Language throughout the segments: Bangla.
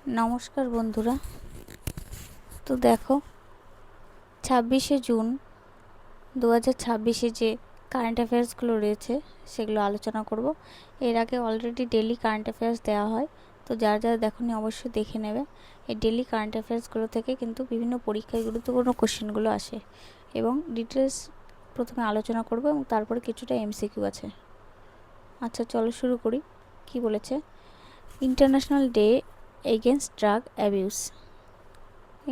নমস্কার বন্ধুরা। তো দেখো, 26শে জুন 2026 যে কারেন্ট অ্যাফেয়ার্সগুলো রয়েছে সেগুলো আলোচনা করব। এর আগে অলরেডি ডেলি কারেন্ট অ্যাফেয়ার্স দেওয়া হয়, তো যারা যারা দেখোনি অবশ্যই দেখে নেবে। এই ডেলি কারেন্ট অ্যাফেয়ার্সগুলো থেকে কিন্তু বিভিন্ন পরীক্ষায় গুরুত্বপূর্ণ কোশ্চেনগুলো আসে এবং ডিটেলস প্রথমে আলোচনা করব এবং তারপরে কিছুটা এমসিকিউ আছে। আচ্ছা, চলো শুরু করি। কি বলেছে? International day against drug abuse.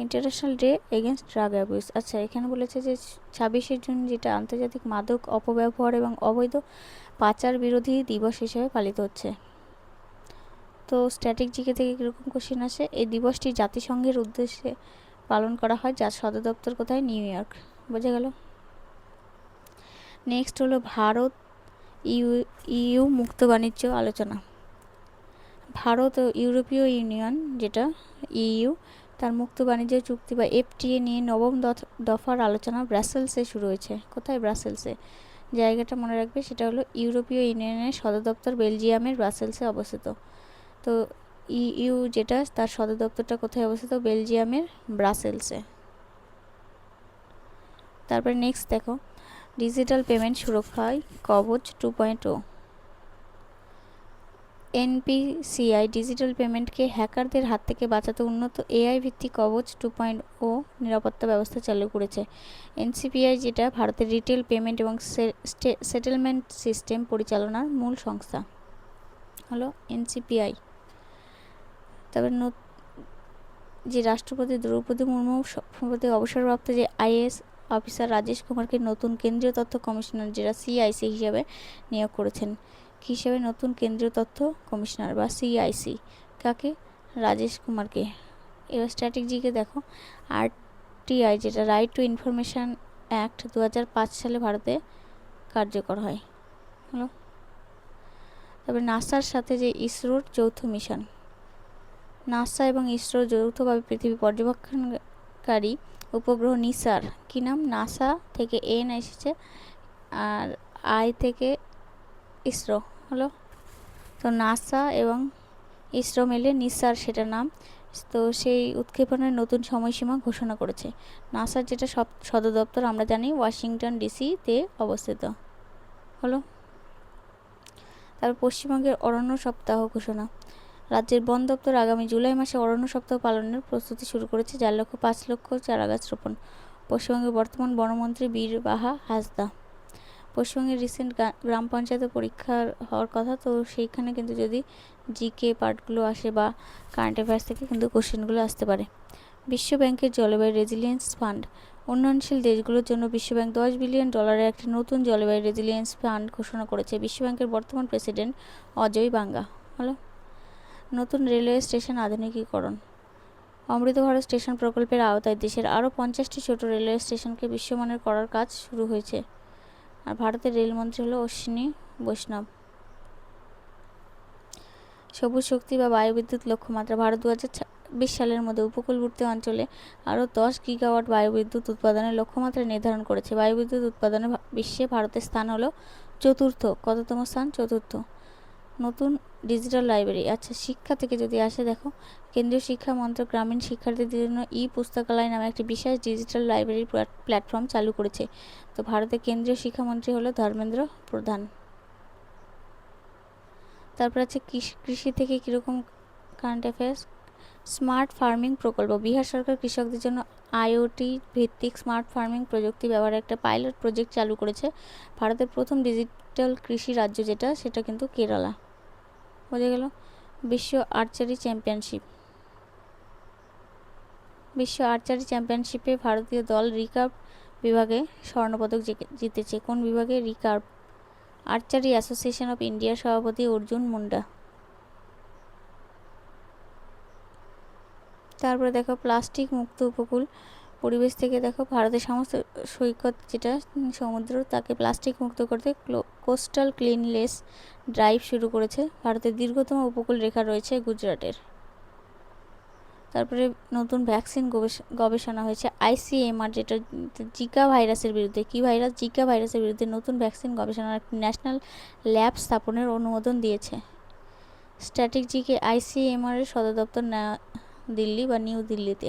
International day against drug abuse. আচ্ছা, এখানে বলেছে যে 26শে জুন যেটা আন্তর্জাতিক মাদক অপব্যবহার এবং অবৈধ পাচার বিরোধী দিবস হিসেবে পালিত হচ্ছে। তো স্ট্যাটিক জিকে থেকে কীরকম কোশ্চেন আসে? এই দিবসটি জাতিসংঘের উদ্দেশ্যে পালন করা হয়, যার সদর দপ্তর কোথায়? New York. বোঝা গেল। নেক্সট হলো ভারত ইউ মুক্ত বাণিজ্য আলোচনা। ভারত ও ইউরোপীয় ইউনিয়ন যেটা ইইউ তার মুক্ত বাণিজ্য চুক্তি বা এফটিএ নিয়ে নবম দফার আলোচনা ব্রাসেলসে শুরু হয়েছে। কোথায়? ব্রাসেলসে। জায়গাটা মনে রাখবে, সেটা হলো ইউরোপীয় ইউনিয়নের সদর দপ্তর বেলজিয়ামের ব্রাসেলসে অবস্থিত। তো ইইউ যেটা তার সদর দপ্তরটা কোথায় অবস্থিত? বেলজিয়ামের ব্রাসেলসে। তারপরে নেক্সট দেখো, ডিজিটাল পেমেন্ট সুরক্ষায় কবচ 2.0। এনপিসিআই ডিজিটাল পেমেন্টকে হ্যাকারদের হাত থেকে বাঁচাতে উন্নত এআই ভিত্তিক কবচ 2.0 নিরাপত্তা ব্যবস্থা চালু করেছে। এনসিপিআই যেটা ভারতের রিটেল পেমেন্ট এবং সেটেলমেন্ট সিস্টেম পরিচালনার মূল সংস্থা হলো এনসিপিআই। তবে যে রাষ্ট্রপতি দ্রৌপদী মুর্মু সম্প্রতি অবসরপ্রাপ্ত যে আইএএস অফিসার রাজেশ কুমারকে নতুন কেন্দ্রীয় তথ্য কমিশনার যেটা সিআইসি হিসেবে নিয়োগ করেছেন। কী হিসেবে? নতুন কেন্দ্রীয় তথ্য কমিশনার বা সিআইসি। কাকে? রাজেশ কুমারকে। এবার স্ট্র্যাটেজিকে দেখো, আরটিআই যেটা রাইট টু ইনফরমেশান অ্যাক্ট 2005 সালে ভারতে কার্যকর হয় হলো। তবে নাসার সাথে যে ইসরোর যৌথ মিশন, নাসা এবং ইসরো যৌথভাবে পৃথিবী পর্যবেক্ষণকারী উপগ্রহ নিসার, কি নাম? নাসা থেকে এন এসেছে আর আই থেকে ইসরো হলো। তো নাসা এবং ইসরো মিলে নিসার সেটা নাম। তো সেই উৎক্ষেপণের নতুন সময়সীমা ঘোষণা করেছে। নাসার যেটা সদর দপ্তর আমরা জানি ওয়াশিংটন ডিসিতে অবস্থিত হলো। তারপর পশ্চিমবঙ্গের অরণ্য সপ্তাহ ঘোষণা। রাজ্যের বন দপ্তর আগামী জুলাই মাসে অরণ্য সপ্তাহ পালনের প্রস্তুতি শুরু করেছে, যার লক্ষ্য 5 লক্ষ চারা গাছ রোপণ। পশ্চিমবঙ্গের বর্তমান বনমন্ত্রী বীরবাহা হাসদা। পশ্চিমবঙ্গের রিসেন্ট গ্রাম পঞ্চায়েতে পরীক্ষার হওয়ার কথা, তো সেইখানে কিন্তু যদি জিকে পার্টগুলো আসে বা কারেন্ট অ্যাফেয়ার্স থেকে কিন্তু কোশ্চেনগুলো আসতে পারে। বিশ্ব ব্যাংকের জলবায়ু রেজিলিয়েন্স ফান্ড। উন্নয়নশীল দেশগুলোর জন্য বিশ্বব্যাংক $10 বিলিয়ন একটি নতুন জলবায়ু রেজিলিয়েন্স ফান্ড ঘোষণা করেছে। বিশ্বব্যাংকের বর্তমান প্রেসিডেন্ট অজয় বাঙ্গা হলো। নতুন রেলওয়ে স্টেশন আধুনিকীকরণ। অমৃত ভারত স্টেশন প্রকল্পের আওতায় দেশের আরও 50টি ছোট রেলওয়ে স্টেশনকে বিশ্বমানের করার কাজ শুরু হয়েছে। আর ভারতের রেলমন্ত্রী হলো অশ্বিনী বৈষ্ণব। সবুজ শক্তি বা বায়ুবিদ্যুৎ লক্ষ্যমাত্রা। ভারত 2026 সালের মধ্যে উপকূলবর্তী অঞ্চলে আরও 10 গিগাওয়াট বায়ুবিদ্যুৎ উৎপাদনের লক্ষ্যমাত্রা নির্ধারণ করেছে। বায়ুবিদ্যুৎ উৎপাদনে বিশ্বে ভারতের স্থান হলো চতুর্থ। কততম স্থান? চতুর্থ। নতুন ডিজিটাল লাইব্রেরি। আচ্ছা, শিক্ষা থেকে যদি আসে, দেখো, কেন্দ্রীয় শিক্ষা মন্ত্রক গ্রামীণ শিক্ষার্থীদের জন্য পুস্তকালয় নামে একটি বিশেষ ডিজিটাল লাইব্রেরি প্ল্যাটফর্ম চালু করেছে। তো ভারতের কেন্দ্রীয় শিক্ষামন্ত্রী হলো ধর্মেন্দ্র প্রধান। তারপর আছে কৃষি থেকে কীরকম কারেন্ট অ্যাফেয়ার্স? স্মার্ট ফার্মিং প্রকল্প। বিহার সরকার কৃষকদের জন্য আইওটি ভিত্তিক স্মার্ট ফার্মিং প্রযুক্তি ব্যবহারের একটা পাইলট প্রজেক্ট চালু করেছে। ভারতের প্রথম ডিজিটাল কৃষি রাজ্য যেটা, সেটা কিন্তু কেরালা। বোঝা গেল। বিশ্ব আর্চারি চ্যাম্পিয়নশিপ। বিশ্ব আর্চারি চ্যাম্পিয়নশিপে ভারতীয় দল রিকার্ভ বিভাগে স্বর্ণপদক জিতেছে। কোন বিভাগে? রিকার্ভ। আর্চারি অ্যাসোসিয়েশন অফ ইন্ডিয়ার সভাপতি অর্জুন মুন্ডা। তারপরে দেখো, প্লাস্টিক মুক্ত উপকূল। পরিবেশ থেকে দেখো, ভারতের সমস্ত সৈকত যেটা সমুদ্র, তাকে প্লাস্টিক মুক্ত করতে কোস্টাল ক্লিনলেস ড্রাইভ শুরু করেছে। ভারতের দীর্ঘতম উপকূল রেখা রয়েছে গুজরাটের। তারপরে নতুন ভ্যাকসিন গবেষণা হয়েছে। আইসিএমআর যেটা জিকা ভাইরাসের বিরুদ্ধে, কি ভাইরাস? জিকা ভাইরাসের বিরুদ্ধে নতুন ভ্যাকসিন গবেষণার ন্যাশনাল ল্যাব স্থাপনের অনুমোদন দিয়েছে। স্ট্র্যাটেজিকে ICMR এর সদর দপ্তর দিল্লি বা নিউ দিল্লিতে।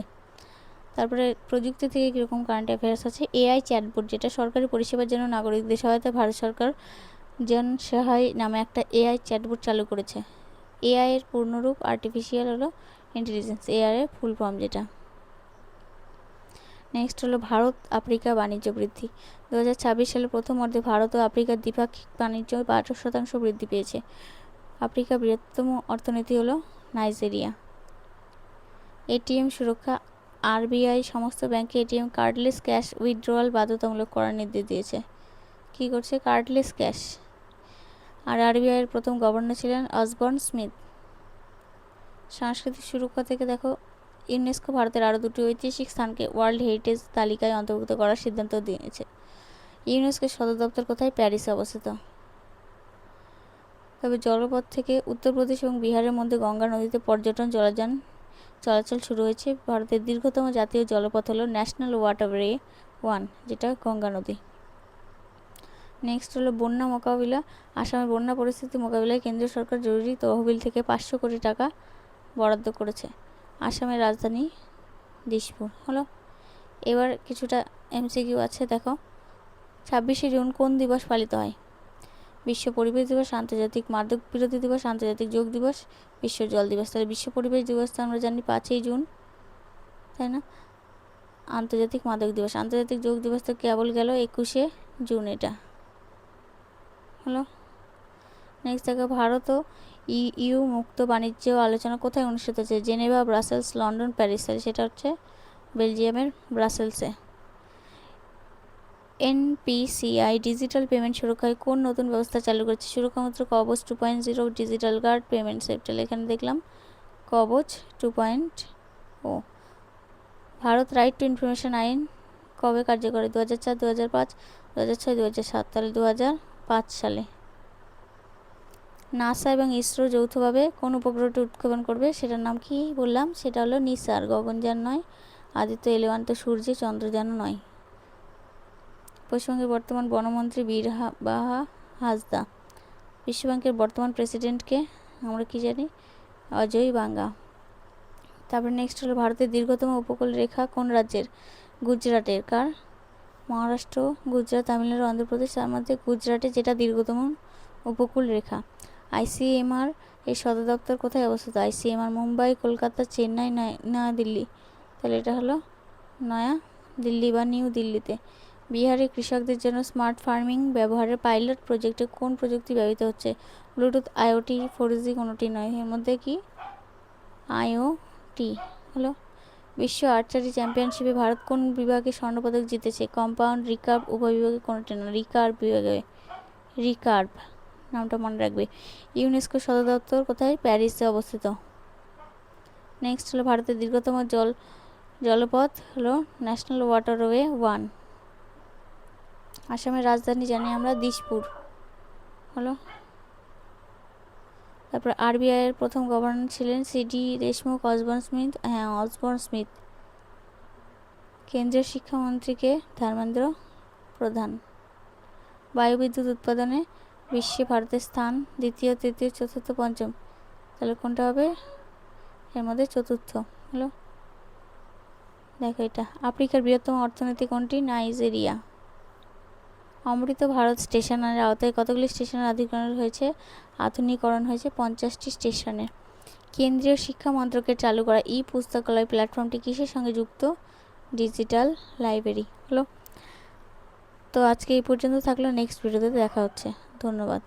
তারপরে প্রযুক্তি থেকে কীরকম কারেন্ট অ্যাফেয়ার্স আছে। AI চ্যাটবোট, যেটা সরকারি পরিষেবার জন্য নাগরিকদের সহায়তায় ভারত সরকার জন সহায় নামে একটা AI চ্যাটবোট চালু করেছে। AI এর পূর্ণরূপ আর্টিফিশিয়াল ইন্টেলিজেন্স, AI এর ফুল ফর্ম যেটা। নেক্সট হলো ভারত আফ্রিকা বাণিজ্য বৃদ্ধি। 2026 সালের প্রথম অর্ধে ভারত ও আফ্রিকার দ্বিপাক্ষিক বাণিজ্য 12% বৃদ্ধি পেয়েছে। আফ্রিকার বৃহত্তম অর্থনীতি হলো নাইজেরিয়া। ATM সুরক্ষা। RBI সমস্ত ব্যাংকে ATM কার্ডলেস ক্যাশ উইথড্রয়াল বাধ্যতামূলক করার নির্দেশ দিয়েছে। কি করছে? Cardless cash. আর RBI এর প্রথম গভর্নর ছিলেন অসবর্ন স্মিথ। সাংস্কৃতিক সুরক্ষা থেকে দেখো, ইউনেস্কো ভারতের আরও দুটি ঐতিহাসিক স্থানকে ওয়ার্ল্ড হেরিটেজ তালিকায় অন্তর্ভুক্ত করার সিদ্ধান্ত দিয়েছে। ইউনেস্কোর সদর দপ্তর কোথায়? প্যারিসে অবস্থিত। তবে জলপথ থেকে উত্তরপ্রদেশ এবং বিহারের মধ্যে গঙ্গা নদীতে পর্যটন জলযান চলাচল শুরু হয়েছে। ভারতের দীর্ঘতম জাতীয় জলপথ হলো ন্যাশনাল ওয়াটারওয়ে 1, যেটা গঙ্গা নদী। নেক্সট হলো বন্যা মোকাবিলা। আসামের বন্যা পরিস্থিতি মোকাবিলায় কেন্দ্রীয় সরকার জরুরি তহবিল থেকে 500 কোটি টাকা বরাদ্দ করেছে। আসামের রাজধানী দিশপুর হলো। এবার কিছুটা MCQ আছে, দেখো। 26শে জুন কোন দিবস পালিত হয়? বিশ্ব পরিবেশ দিবস, আন্তর্জাতিক মাদক বিরোধী দিবস, আন্তর্জাতিক যোগ দিবস, বিশ্ব জল দিবস। তাহলে বিশ্ব পরিবেশ দিবস তো আমরা জানি 5ই জুন, তাই না? আন্তর্জাতিক মাদক দিবস, আন্তর্জাতিক যোগ দিবস তো কেবল গেল 21শে জুন, এটা হলো। নেক্সট দেখো, ভারত ও EU মুক্ত বাণিজ্য আলোচনা কোথায় অনুষ্ঠিত হচ্ছে? Geneva, Brussels, London, Paris. সেটা হচ্ছে বেলজিয়ামের ব্রাসেলসে। NPCI ডিজিটাল পেমেন্ট সুরক্ষায় কোন নতুন ব্যবস্থা চালু করেছে? সুরক্ষামূলক কবচ 2.0 ডিজিটাল গার্ড পেমেন্ট সেফটেল। এখানে দেখলাম কবচ 2.0। ভারত রাইট টু ইনফরমেশন আইন কবে কার্যকর? 2004, 2005, 2006, 2007। তাহলে 2005 সালে। নাসা এবং ইসরো যৌথভাবে কোন উপগ্রহটি উৎক্ষেপণ করবে? সেটার নাম কি বললাম? সেটা হলো নিসার। গগনযান নয়, আদিত্য এল1 তো সূর্যে, চন্দ্রযানও নয়। পশ্চিমবঙ্গের বর্তমান বনমন্ত্রী বীরবাহা হাসদা। বিশ্বব্যাংকের বর্তমান প্রেসিডেন্টকে আমরা কি জানি? অজয় বাঙ্গা। তারপরে নেক্সট হলো ভারতের দীর্ঘতম উপকূল রেখা কোন রাজ্যের? গুজরাটের। কার? মহারাষ্ট্র, গুজরাট, তামিলনাড়ু, অন্ধ্রপ্রদেশ। তার মধ্যে গুজরাটে যেটা দীর্ঘতম উপকূল রেখা। ICMR এর সদর দপ্তর কোথায় অবস্থিত? ICMR মুম্বাই, কলকাতা, চেন্নাই, নয়া দিল্লি। তাহলে এটা হলো নয়া দিল্লি বা নিউ দিল্লিতে। বিহারে কৃষকদের জন্য স্মার্ট ফার্মিং ব্যবহারের পাইলট প্রজেক্টে কোন প্রযুক্তি ব্যবহৃত হচ্ছে? ব্লুটুথ, IoT, 4G কোনোটি নয়। এর মধ্যে কি? IoT হলো। বিশ্ব আর্চারি চ্যাম্পিয়নশিপে ভারত কোন বিভাগে স্বর্ণপদক জিতেছে? কম্পাউন্ড, রিকার্ভ, উভয় বিভাগে কোনোটি না। রিকার্ভ বিভাগে। রিকার্ভ নামটা মনে রাখবে। ইউনেস্কো সদর দপ্তর কোথায়? প্যারিসে অবস্থিত। নেক্সট হলো ভারতের দীর্ঘতম জলপথ হলো ন্যাশনাল ওয়াটারওয়ে 1। আসামের রাজধানী জানি আমরা দিশপুর হলো। তারপর RBI এর প্রথম গভর্নর ছিলেন CD দেশমুখ, অসবর্ন স্মিথ। হ্যাঁ, অসবর্ন স্মিথ। কেন্দ্রীয় শিক্ষামন্ত্রীকে ধর্মেন্দ্র প্রধান। বায়ুবিদ্যুৎ উৎপাদনে বিশ্বে ভারতের স্থান দ্বিতীয়, তৃতীয়, চতুর্থ, পঞ্চম। তাহলে কোনটা হবে? এর মধ্যে চতুর্থ হলো। দেখো এটা। আফ্রিকার বৃহত্তম অর্থনীতি কোনটি? নাইজেরিয়া। অমৃত ভারত স্টেশনের আওতায় কতগুলি স্টেশনের আধুনিকরণ হয়েছে? 50টি স্টেশনের। কেন্দ্রীয় শিক্ষা মন্ত্রকের চালু করা পুস্তকালয় প্ল্যাটফর্মটি কিসের সঙ্গে যুক্ত? ডিজিটাল লাইব্রেরি হলো। তো আজকে এই পর্যন্ত থাকলো, নেক্সট ভিডিওতে দেখা হচ্ছে। ধন্যবাদ।